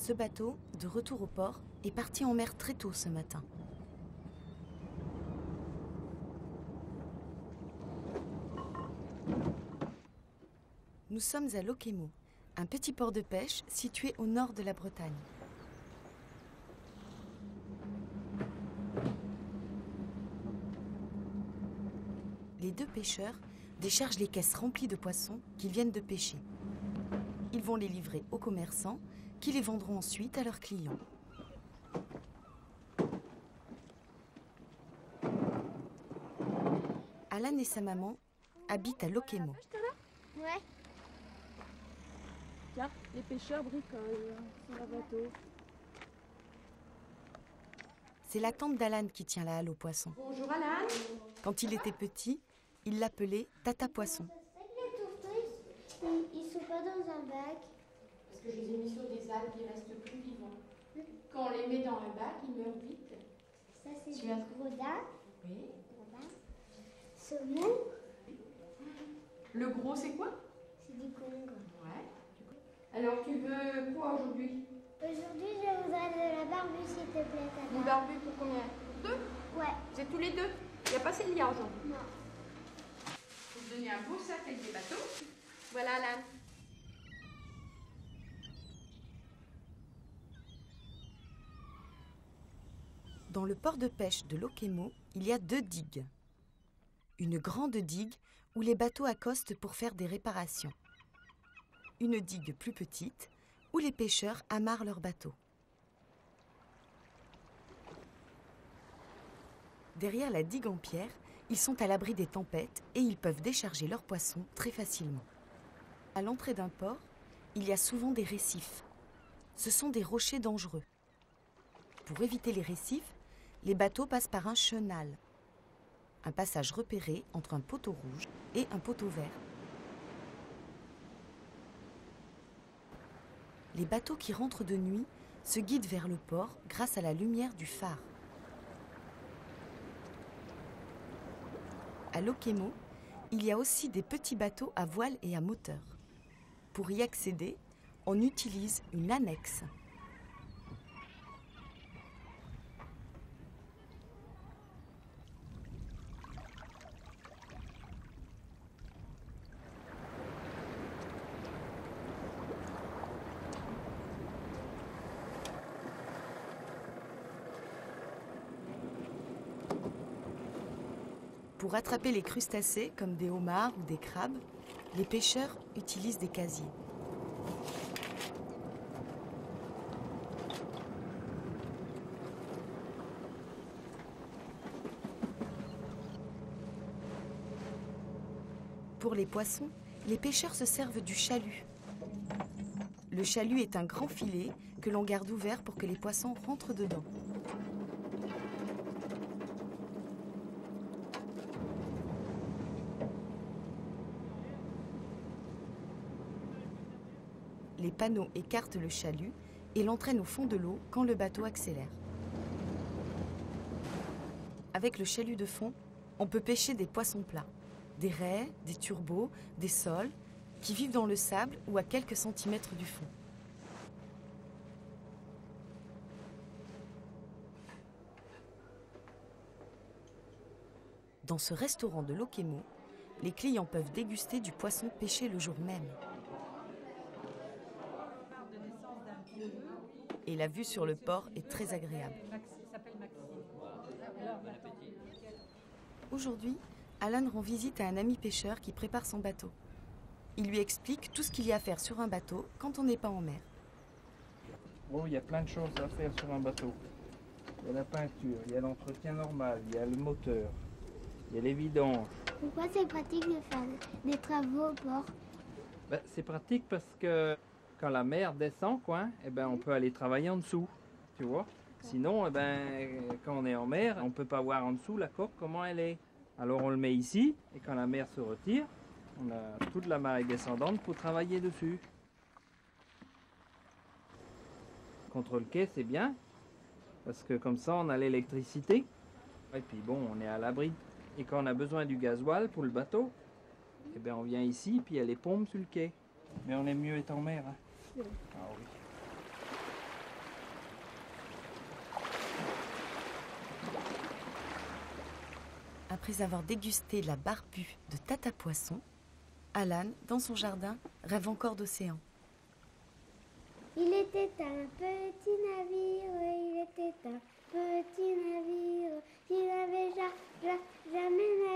Ce bateau, de retour au port, est parti en mer très tôt ce matin. Nous sommes à Lokémo, un petit port de pêche situé au nord de la Bretagne. Les deux pêcheurs déchargent les caisses remplies de poissons qu'ils viennent de pêcher. Ils vont les livrer aux commerçants qui les vendront ensuite à leurs clients. Alan et sa maman habitent à Lokémo. Ouais. Tiens, les pêcheurs bricolent sur leur bateau. C'est la tante d'Alan qui tient la halle aux poissons. Bonjour Alan. Quand il était petit, il l'appelait Tata Poisson. Les tortues, ils sont pas dans un bac. Parce que je les ai mis sur des algues qui restent plus vivants. Quand on les met dans un bac, ils meurent vite. Ça, c'est Tu du as- gros dard. Oui. Saumon, Le gros, c'est quoi? c'est du congre. Ouais. Alors, tu veux quoi aujourd'hui? Aujourd'hui, je voudrais de la barbue, s'il te plaît, Une Tata. barbue pour combien? Deux? Ouais. C'est tous les deux? Il n'y a pas Célia aujourd'hui. Non. Je vais te donner un beau sac avec des bateaux. Voilà Alan. Dans le port de pêche de Lokémo, il y a 2 digues. Une grande digue où les bateaux accostent pour faire des réparations. Une digue plus petite où les pêcheurs amarrent leurs bateaux. Derrière la digue en pierre, ils sont à l'abri des tempêtes et ils peuvent décharger leurs poissons très facilement. À l'entrée d'un port, il y a souvent des récifs. Ce sont des rochers dangereux. Pour éviter les récifs, les bateaux passent par un chenal, un passage repéré entre un poteau rouge et un poteau vert. Les bateaux qui rentrent de nuit se guident vers le port grâce à la lumière du phare. À Lokémo, il y a aussi des petits bateaux à voile et à moteur. Pour y accéder, on utilise une annexe. Pour attraper les crustacés, comme des homards ou des crabes, les pêcheurs utilisent des casiers. Pour les poissons, les pêcheurs se servent du chalut. Le chalut est un grand filet que l'on garde ouvert pour que les poissons rentrent dedans. Les panneaux écartent le chalut et l'entraînent au fond de l'eau quand le bateau accélère. Avec le chalut de fond, on peut pêcher des poissons plats, des raies, des turbots, des sols, qui vivent dans le sable ou à quelques centimètres du fond. Dans ce restaurant de Lokémo, les clients peuvent déguster du poisson pêché le jour même. Et la vue sur le port est très agréable. Aujourd'hui, Alan rend visite à un ami pêcheur qui prépare son bateau. Il lui explique tout ce qu'il y a à faire sur un bateau quand on n'est pas en mer. Bon, il y a plein de choses à faire sur un bateau. Il y a la peinture, il y a l'entretien normal, il y a le moteur, il y a les vidanges. Pourquoi c'est pratique de faire des travaux au port? C'est pratique parce que quand la mer descend, on peut aller travailler en dessous, tu vois. Sinon, quand on est en mer, on ne peut pas voir en dessous la coque, comment elle est. Alors on le met ici, et quand la mer se retire, on a toute la marée descendante pour travailler dessus. Contre le quai, c'est bien, parce que comme ça, on a l'électricité. Et puis bon, on est à l'abri. Et quand on a besoin du gasoil pour le bateau, on vient ici, puis il y a les pompes sur le quai. Mais on aime mieux être en mer. Hein. Ah oui. Après avoir dégusté la barbue de Tata Poisson, Alan, dans son jardin, rêve encore d'océan. Il était un petit navire, il était un petit navire qui n'avait jamais